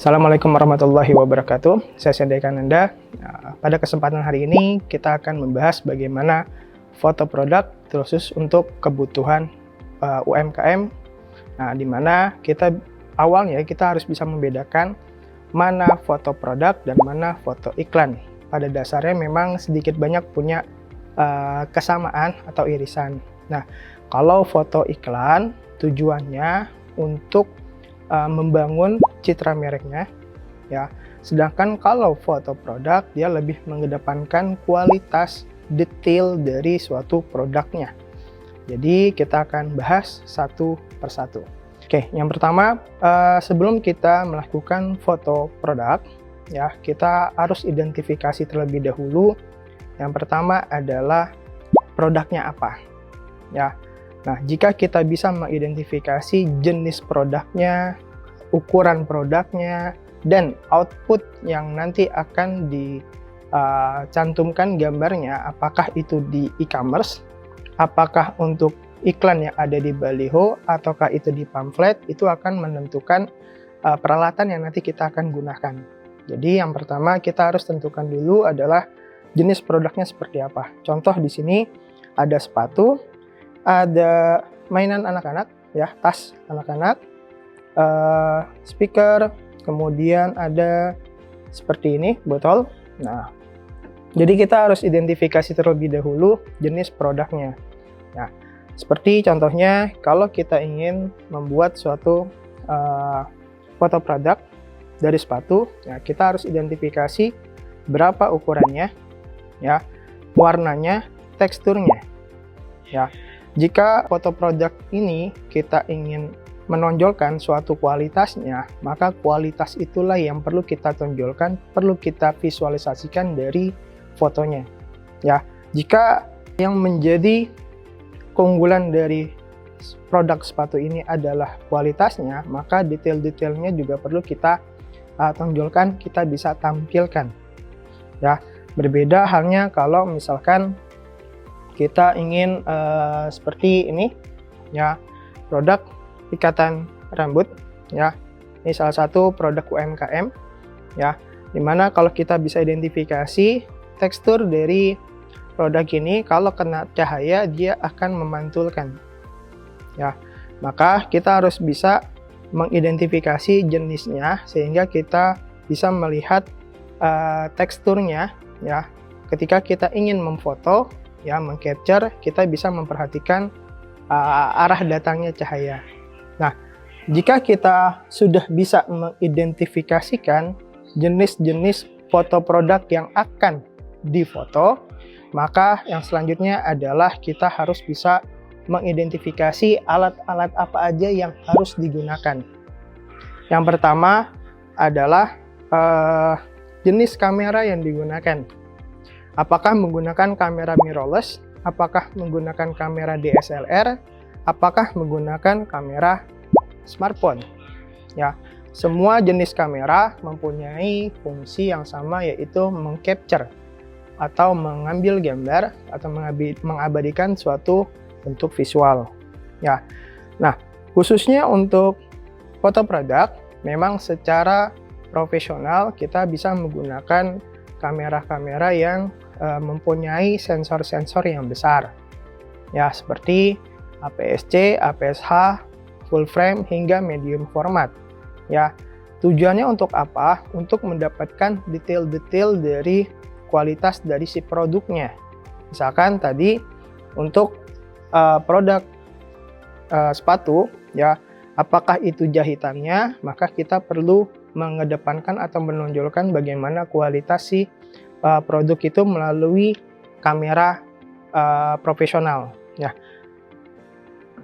Assalamualaikum warahmatullahi wabarakatuh. Saya Sendai Kananda. Pada kesempatan hari ini kita akan membahas bagaimana foto produk terkhusus untuk kebutuhan UMKM. Di mana awalnya kita harus bisa membedakan mana foto produk dan mana foto iklan. Pada dasarnya memang sedikit banyak punya kesamaan atau irisan. Nah, kalau foto iklan tujuannya untuk membangun citra mereknya, ya. Sedangkan kalau foto produk dia lebih mengedepankan kualitas detail dari suatu produknya. Jadi kita akan bahas satu persatu. Oke, yang pertama sebelum kita melakukan foto produk, ya kita harus identifikasi terlebih dahulu. Yang pertama adalah produknya apa, ya. Nah, jika kita bisa mengidentifikasi jenis produknya, ukuran produknya, dan output yang nanti akan dicantumkan gambarnya, apakah itu di e-commerce, apakah untuk iklan yang ada di baliho, ataukah itu di pamflet, itu akan menentukan peralatan yang nanti kita akan gunakan. Jadi yang pertama kita harus tentukan dulu adalah jenis produknya seperti apa. Contoh di sini ada sepatu, ada mainan anak-anak, ya, tas anak-anak, speaker, kemudian ada seperti ini, botol. Nah, jadi kita harus identifikasi terlebih dahulu jenis produknya. Nah, seperti contohnya kalau kita ingin membuat suatu foto produk dari sepatu, ya kita harus identifikasi berapa ukurannya, ya, warnanya, teksturnya, ya. Jika foto produk ini kita ingin menonjolkan suatu kualitasnya, maka kualitas itulah yang perlu kita tonjolkan, perlu kita visualisasikan dari fotonya. Ya, jika yang menjadi keunggulan dari produk sepatu ini adalah kualitasnya, maka detail-detailnya juga perlu kita tonjolkan, kita bisa tampilkan. Ya, berbeda halnya kalau misalkan kita ingin seperti ini, ya, produk ikatan rambut, ya. Ini salah satu produk UMKM, ya. Dimana kalau kita bisa identifikasi tekstur dari produk ini, kalau kena cahaya dia akan memantulkan, ya. Maka kita harus bisa mengidentifikasi jenisnya sehingga kita bisa melihat teksturnya, ya. Ketika kita ingin memfoto, ya, mengcapture, kita bisa memperhatikan arah datangnya cahaya. Nah, jika kita sudah bisa mengidentifikasikan jenis-jenis foto produk yang akan difoto, maka yang selanjutnya adalah kita harus bisa mengidentifikasi alat-alat apa aja yang harus digunakan. Yang pertama adalah jenis kamera yang digunakan. Apakah menggunakan kamera mirrorless, apakah menggunakan kamera DSLR, apakah menggunakan kamera smartphone. Ya, semua jenis kamera mempunyai fungsi yang sama, yaitu mengcapture atau mengambil gambar atau mengabadikan suatu bentuk visual. Ya. Nah, khususnya untuk foto produk, memang secara profesional kita bisa menggunakan kamera-kamera yang mempunyai sensor-sensor yang besar, ya, seperti APS-C, APS-H, full frame hingga medium format, ya. Tujuannya untuk apa? Untuk mendapatkan detail-detail dari kualitas dari si produknya. Misalkan tadi untuk produk sepatu, ya, apakah itu jahitannya, maka kita perlu mengedepankan atau menonjolkan bagaimana kualitas si produk itu melalui kamera profesional, ya.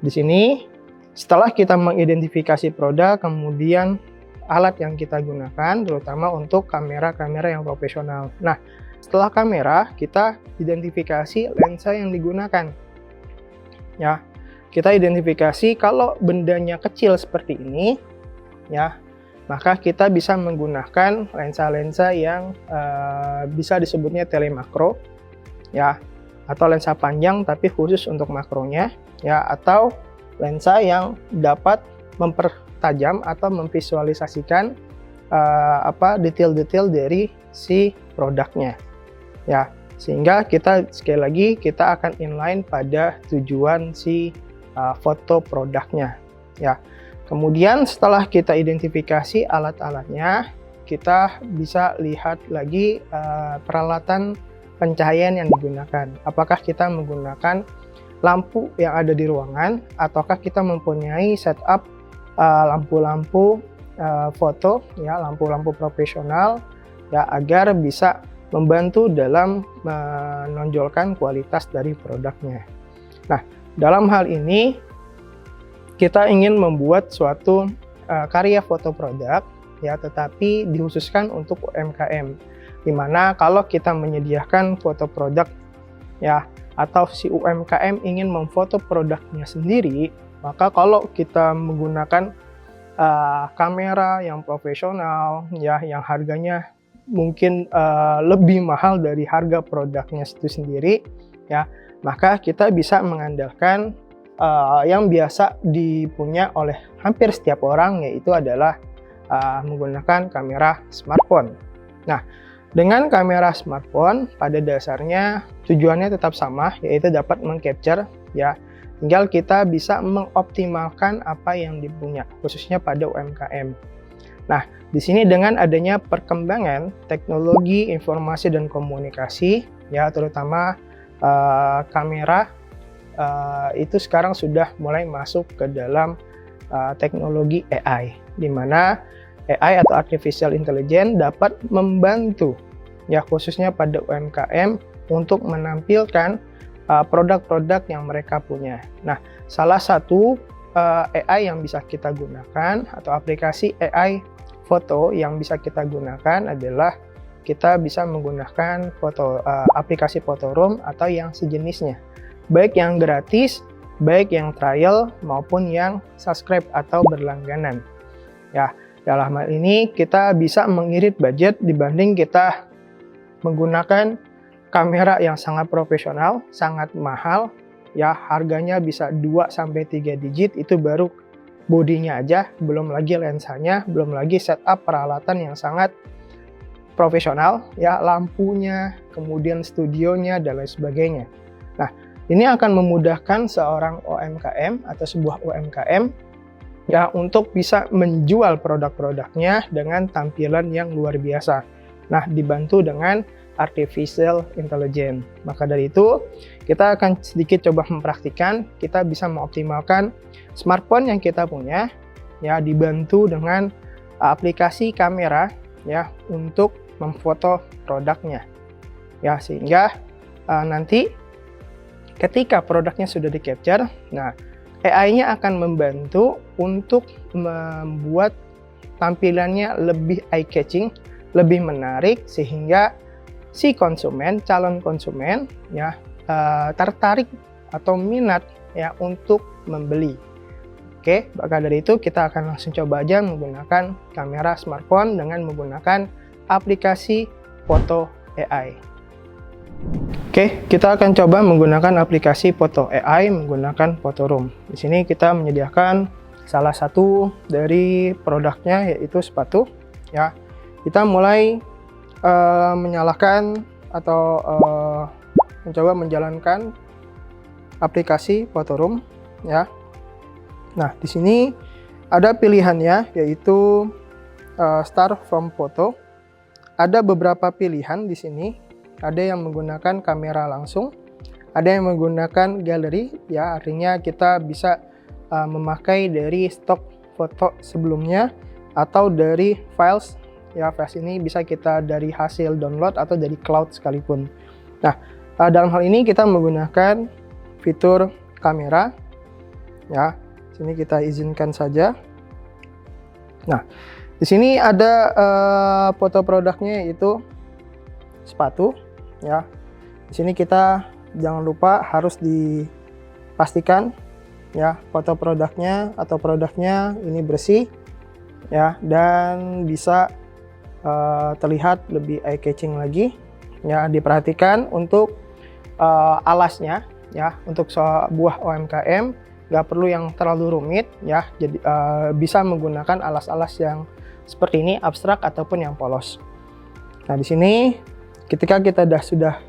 Di sini setelah kita mengidentifikasi produk, kemudian alat yang kita gunakan terutama untuk kamera-kamera yang profesional. Nah, setelah kamera kita identifikasi lensa yang digunakan, ya. Kita identifikasi kalau bendanya kecil seperti ini, ya, maka kita bisa menggunakan lensa-lensa yang bisa disebutnya telemakro, ya, atau lensa panjang tapi khusus untuk makronya, ya, atau lensa yang dapat mempertajam atau memvisualisasikan detail-detail dari si produknya ya, sehingga sekali lagi kita akan inline pada tujuan si foto produknya ya. Kemudian setelah kita identifikasi alat-alatnya, kita bisa lihat lagi peralatan pencahayaan yang digunakan. Apakah kita menggunakan lampu yang ada di ruangan, ataukah kita mempunyai setup lampu-lampu foto ya, lampu-lampu profesional ya, agar bisa membantu dalam menonjolkan kualitas dari produknya. Nah, dalam hal ini kita ingin membuat suatu karya foto produk ya, tetapi dikhususkan untuk UMKM, dimana kalau kita menyediakan foto produk ya, atau si UMKM ingin memfoto produknya sendiri, maka kalau kita menggunakan kamera yang profesional ya, yang harganya mungkin lebih mahal dari harga produknya itu sendiri ya, maka kita bisa mengandalkan yang biasa dipunya oleh hampir setiap orang, yaitu adalah menggunakan kamera smartphone. Nah, dengan kamera smartphone pada dasarnya tujuannya tetap sama, yaitu dapat mengcapture ya. Tinggal kita bisa mengoptimalkan apa yang dipunya, khususnya pada UMKM. Nah, di sini dengan adanya perkembangan teknologi informasi dan komunikasi ya, terutama kamera itu sekarang sudah mulai masuk ke dalam teknologi AI, di mana AI atau Artificial Intelligence dapat membantu ya, khususnya pada UMKM untuk menampilkan produk-produk yang mereka punya. Nah, salah satu AI yang bisa kita gunakan atau aplikasi AI foto yang bisa kita gunakan adalah kita bisa menggunakan aplikasi Photoroom atau yang sejenisnya, baik yang gratis, baik yang trial maupun yang subscribe atau berlangganan. Ya, dalam hal ini kita bisa mengirit budget dibanding kita menggunakan kamera yang sangat profesional, sangat mahal. Ya, harganya bisa 2-3 digit, itu baru bodinya aja, belum lagi lensanya, belum lagi setup peralatan yang sangat profesional, ya, lampunya, kemudian studionya dan lain sebagainya. Nah, ini akan memudahkan seorang UMKM atau sebuah UMKM ya untuk bisa menjual produk-produknya dengan tampilan yang luar biasa. Nah, dibantu dengan Artificial Intelligence. Maka dari itu, kita akan sedikit coba mempraktikkan, kita bisa mengoptimalkan smartphone yang kita punya ya, dibantu dengan aplikasi kamera ya untuk memfoto produknya. Ya, sehingga nanti ketika produknya sudah di-capture, nah AI-nya akan membantu untuk membuat tampilannya lebih eye-catching, lebih menarik, sehingga si konsumen, calon konsumen ya tertarik atau minat ya untuk membeli. Oke, maka dari itu kita akan langsung coba aja menggunakan kamera smartphone dengan menggunakan aplikasi foto AI. Oke, kita akan coba menggunakan aplikasi foto AI menggunakan Photoroom. Di sini kita menyediakan salah satu dari produknya, yaitu sepatu. Ya, kita mulai menyalakan atau mencoba menjalankan aplikasi Photoroom. Ya, nah di sini ada pilihannya, yaitu Start from Photo. Ada beberapa pilihan di sini. Ada yang menggunakan kamera langsung, ada yang menggunakan galeri, ya artinya kita bisa memakai dari stok foto sebelumnya atau dari files, ya files ini bisa kita dari hasil download atau dari cloud sekalipun. Nah, dalam hal ini kita menggunakan fitur kamera, ya sini kita izinkan saja. Nah, di sini ada foto produknya, yaitu sepatu. Ya, di sini kita jangan lupa harus dipastikan ya foto produknya atau produknya ini bersih ya, dan bisa terlihat lebih eye catching lagi. Ya, diperhatikan untuk alasnya ya, untuk sebuah UMKM nggak perlu yang terlalu rumit ya, jadi bisa menggunakan alas-alas yang seperti ini, abstrak ataupun yang polos. Nah, di sini ketika kita sudah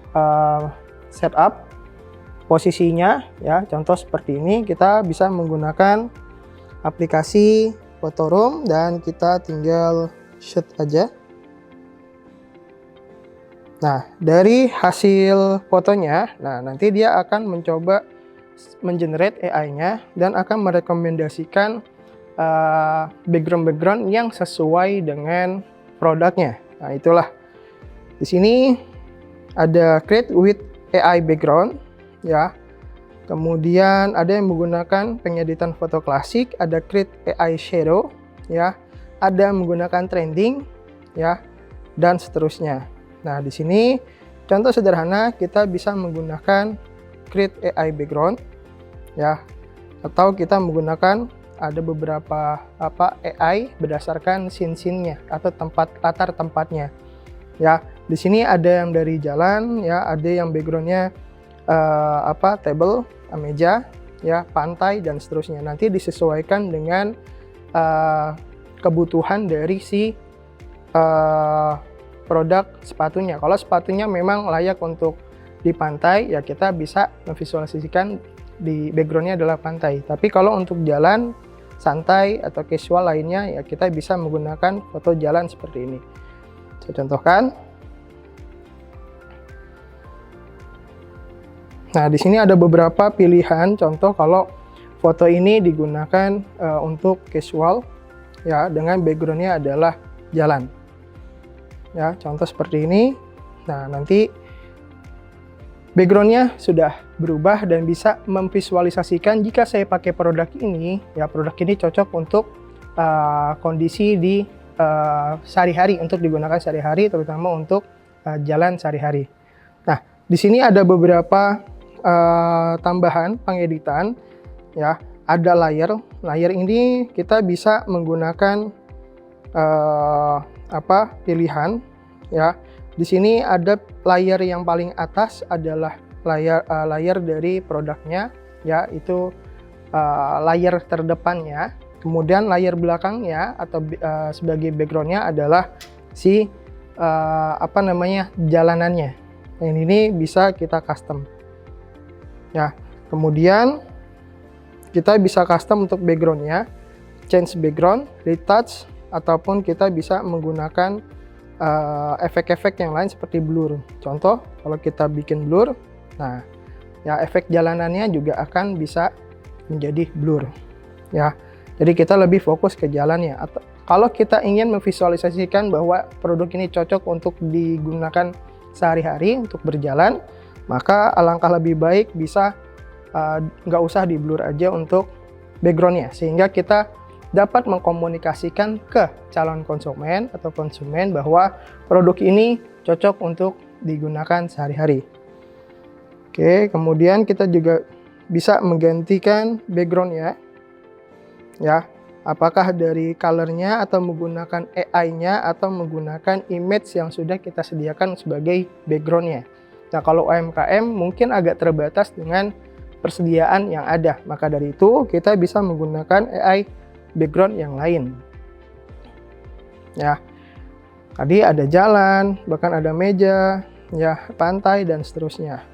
setup posisinya, ya, contoh seperti ini, kita bisa menggunakan aplikasi Photoroom dan kita tinggal shoot aja. Nah, dari hasil fotonya, nah nanti dia akan mencoba mengenerate AI-nya dan akan merekomendasikan background-background yang sesuai dengan produknya. Nah, itulah. Di sini ada create with AI background, ya. Kemudian ada yang menggunakan pengeditan foto klasik, ada create AI shadow, ya. Ada menggunakan trending, ya, dan seterusnya. Nah, di sini contoh sederhana kita bisa menggunakan create AI background, ya, atau kita menggunakan ada beberapa AI berdasarkan scene-nya atau latar tempatnya. Ya, di sini ada yang dari jalan, ya, ada yang backgroundnya table, meja, ya, pantai dan seterusnya. Nanti disesuaikan dengan kebutuhan dari si produk sepatunya. Kalau sepatunya memang layak untuk di pantai, ya kita bisa memvisualisasikan di backgroundnya adalah pantai. Tapi kalau untuk jalan santai atau casual lainnya, ya kita bisa menggunakan foto jalan seperti ini. Saya contohkan. Nah, di sini ada beberapa pilihan contoh kalau foto ini digunakan untuk casual, ya, dengan backgroundnya adalah jalan. Ya, contoh seperti ini. Nah, nanti backgroundnya sudah berubah dan bisa memvisualisasikan jika saya pakai produk ini, ya produk ini cocok untuk kondisi di sehari-hari, untuk digunakan sehari-hari, terutama untuk jalan sehari-hari. Nah, di sini ada beberapa tambahan pengeditan, ya. Ada layer ini kita bisa menggunakan pilihan, ya. Di sini ada layer yang paling atas adalah layer dari produknya, ya, itu layer terdepannya. Kemudian layer belakangnya atau sebagai backgroundnya adalah si jalanannya. Yang ini bisa kita custom. Ya, kemudian kita bisa custom untuk backgroundnya, change background, retouch, ataupun kita bisa menggunakan efek-efek yang lain seperti blur. Contoh, kalau kita bikin blur, nah, ya efek jalanannya juga akan bisa menjadi blur. Ya, jadi kita lebih fokus ke jalannya. Atau kalau kita ingin memvisualisasikan bahwa produk ini cocok untuk digunakan sehari-hari untuk berjalan, maka alangkah lebih baik bisa nggak usah di blur aja untuk backgroundnya, sehingga kita dapat mengkomunikasikan ke calon konsumen atau konsumen bahwa produk ini cocok untuk digunakan sehari-hari. Oke, kemudian kita juga bisa menggantikan backgroundnya, ya, apakah dari colornya atau menggunakan AI-nya atau menggunakan image yang sudah kita sediakan sebagai backgroundnya. Nah, kalau UMKM mungkin agak terbatas dengan persediaan yang ada, maka dari itu kita bisa menggunakan AI background yang lain. Ya, tadi ada jalan, bahkan ada meja, ya, pantai dan seterusnya.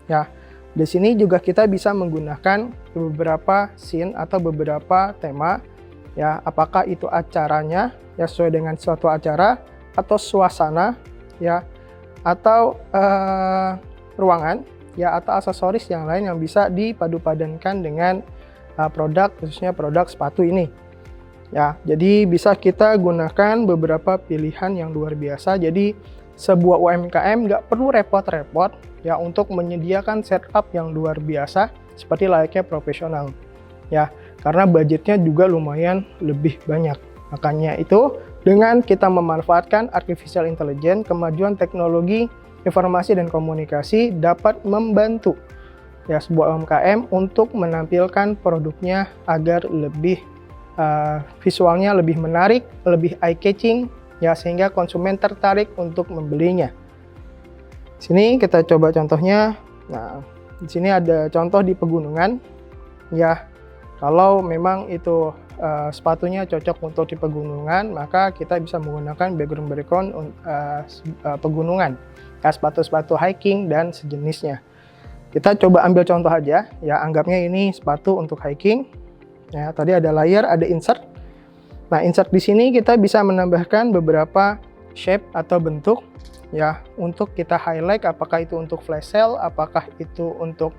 Ya, di sini juga kita bisa menggunakan beberapa scene atau beberapa tema, ya, apakah itu acaranya, ya, sesuai dengan suatu acara, atau suasana, ya, atau ruangan, ya, atau aksesoris yang lain yang bisa dipadu-padankan dengan produk, khususnya produk sepatu ini. Ya, jadi bisa kita gunakan beberapa pilihan yang luar biasa. Jadi sebuah UMKM nggak perlu repot-repot, ya, untuk menyediakan setup yang luar biasa seperti layaknya profesional, ya, karena budgetnya juga lumayan lebih banyak. Makanya itu dengan kita memanfaatkan artificial intelligence, kemajuan teknologi informasi dan komunikasi dapat membantu, ya, sebuah UMKM untuk menampilkan produknya agar lebih visualnya lebih menarik, lebih eye catching, ya, sehingga konsumen tertarik untuk membelinya. Sini kita coba contohnya. Nah, di sini ada contoh di pegunungan, ya. Kalau memang itu sepatunya cocok untuk di pegunungan, maka kita bisa menggunakan background pegunungan, ya, sepatu-sepatu hiking dan sejenisnya. Kita coba ambil contoh aja, ya, anggapnya ini sepatu untuk hiking. Ya, tadi ada layer, ada insert. Nah, insert di sini kita bisa menambahkan beberapa shape atau bentuk, ya, untuk kita highlight, apakah itu untuk flash sale, apakah itu untuk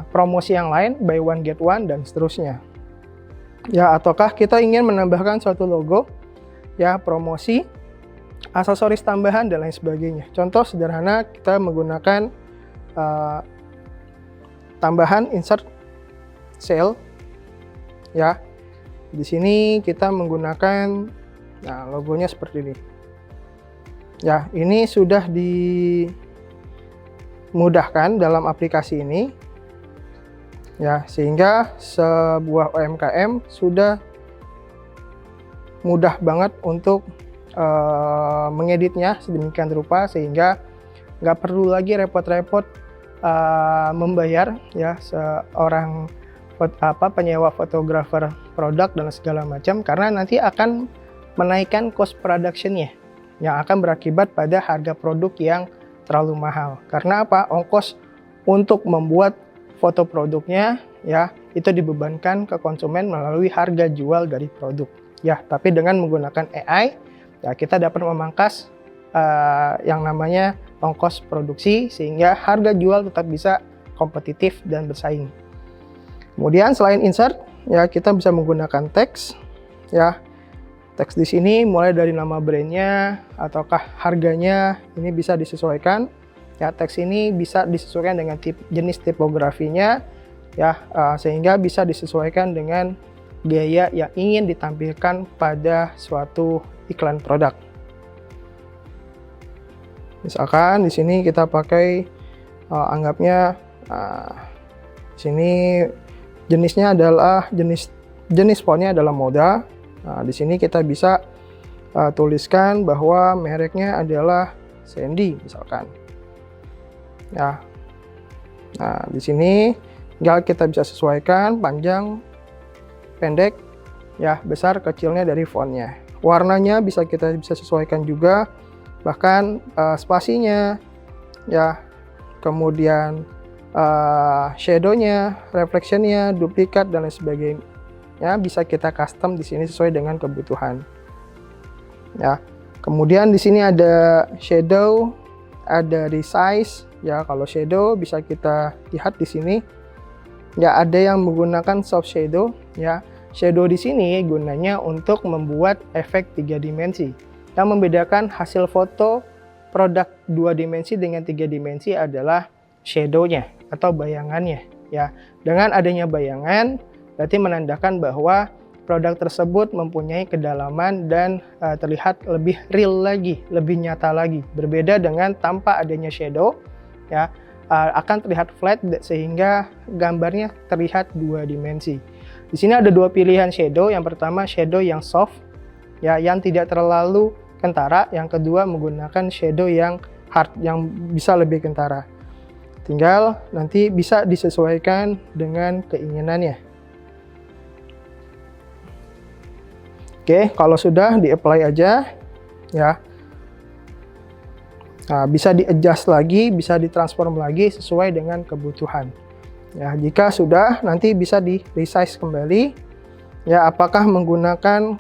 promosi yang lain, buy one get one dan seterusnya. Ya, ataukah kita ingin menambahkan suatu logo, ya, promosi, aksesoris tambahan dan lain sebagainya. Contoh sederhana, kita menggunakan tambahan insert sale, ya. Di sini kita menggunakan, nah, logonya seperti ini. Ya, ini sudah dimudahkan dalam aplikasi ini, ya, sehingga sebuah UMKM sudah mudah banget untuk mengeditnya sedemikian rupa, sehingga nggak perlu lagi repot-repot membayar, ya, seorang penyewa fotografer produk dan segala macam, karena nanti akan menaikkan cost production-nya yang akan berakibat pada harga produk yang terlalu mahal. Karena apa? Ongkos untuk membuat foto produknya, ya, itu dibebankan ke konsumen melalui harga jual dari produk. Ya, tapi dengan menggunakan AI, ya, kita dapat memangkas yang namanya ongkos produksi, sehingga harga jual tetap bisa kompetitif dan bersaing. Kemudian selain insert, ya, kita bisa menggunakan teks, ya. Teks di sini mulai dari nama brandnya ataukah harganya ini bisa disesuaikan. Ya, teks ini bisa disesuaikan dengan jenis tipografinya, ya, sehingga bisa disesuaikan dengan gaya yang ingin ditampilkan pada suatu iklan produk. Misalkan di sini kita pakai anggapnya di sini jenisnya adalah jenis fontnya adalah Moda. Nah, di sini kita bisa tuliskan bahwa mereknya adalah Sandy misalkan. Ya. Nah, di sini tinggal kita bisa sesuaikan panjang, pendek, ya, besar kecilnya dari fontnya. Warnanya kita bisa sesuaikan juga, bahkan spasinya, ya, kemudian shadownya, reflectionnya, duplikat dan lain sebagainya, ya, bisa kita custom di sini sesuai dengan kebutuhan. Ya, kemudian di sini ada shadow, ada resize, ya. Kalau shadow bisa kita lihat di sini, ya, ada yang menggunakan soft shadow, ya. Shadow di sini gunanya untuk membuat efek 3 dimensi. Yang membedakan hasil foto produk 2 dimensi dengan 3 dimensi adalah shadow-nya atau bayangannya, ya. Dengan adanya bayangan berarti menandakan bahwa produk tersebut mempunyai kedalaman dan terlihat lebih real lagi, lebih nyata lagi. Berbeda dengan tanpa adanya shadow, ya, akan terlihat flat sehingga gambarnya terlihat 2 dimensi. Di sini ada 2 pilihan shadow. Yang pertama shadow yang soft, ya, yang tidak terlalu kentara. Yang kedua menggunakan shadow yang hard, yang bisa lebih kentara. Tinggal nanti bisa disesuaikan dengan keinginannya. Oke, kalau sudah di-apply aja, ya. Nah, bisa di-adjust lagi, bisa ditransform lagi sesuai dengan kebutuhan. Ya, jika sudah, nanti bisa di-resize kembali. Ya, apakah menggunakan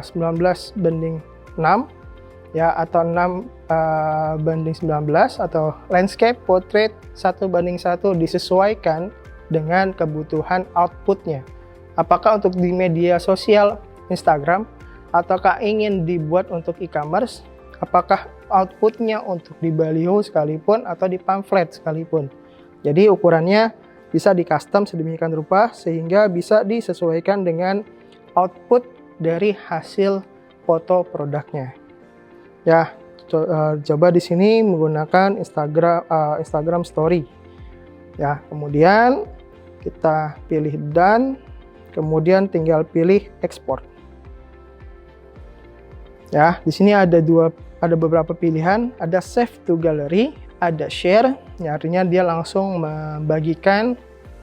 19:6, ya, atau 6:19, atau landscape, portrait 1:1, disesuaikan dengan kebutuhan outputnya. Apakah untuk di media sosial Instagram, ataukah ingin dibuat untuk e-commerce, apakah outputnya untuk di baliho sekalipun atau di pamflet sekalipun. Jadi ukurannya bisa di custom sedemikian rupa sehingga bisa disesuaikan dengan output dari hasil foto produknya. Ya, coba di sini menggunakan Instagram Story. Ya, kemudian kita pilih done, kemudian tinggal pilih export. Ya, di sini ada beberapa pilihan, ada save to gallery, ada share, ya, artinya dia langsung membagikan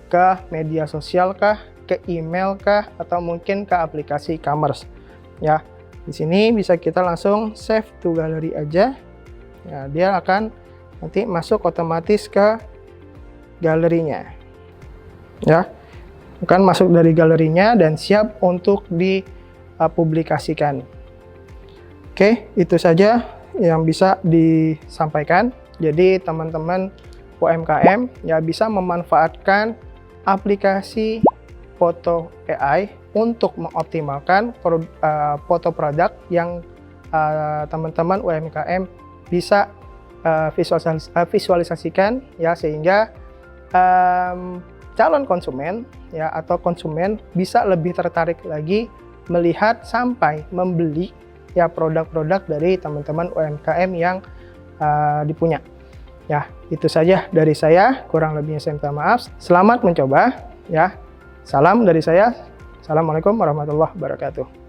ke media sosial kah, ke email kah, atau mungkin ke aplikasi e-commerce. Ya, di sini bisa kita langsung save to gallery aja. Ya, dia akan nanti masuk otomatis ke galerinya. Ya, akan masuk dari galerinya dan siap untuk dipublikasikan. Oke, itu saja yang bisa disampaikan. Jadi teman-teman UMKM ya bisa memanfaatkan aplikasi foto AI untuk mengoptimalkan foto produk yang teman-teman UMKM bisa visualisasikan ya, sehingga calon konsumen ya atau konsumen bisa lebih tertarik lagi melihat sampai membeli ya produk-produk dari teman-teman UMKM yang dipunya. Ya, itu saja dari saya, kurang lebihnya saya minta maaf. Selamat mencoba ya. Salam dari saya. Assalamualaikum warahmatullahi wabarakatuh.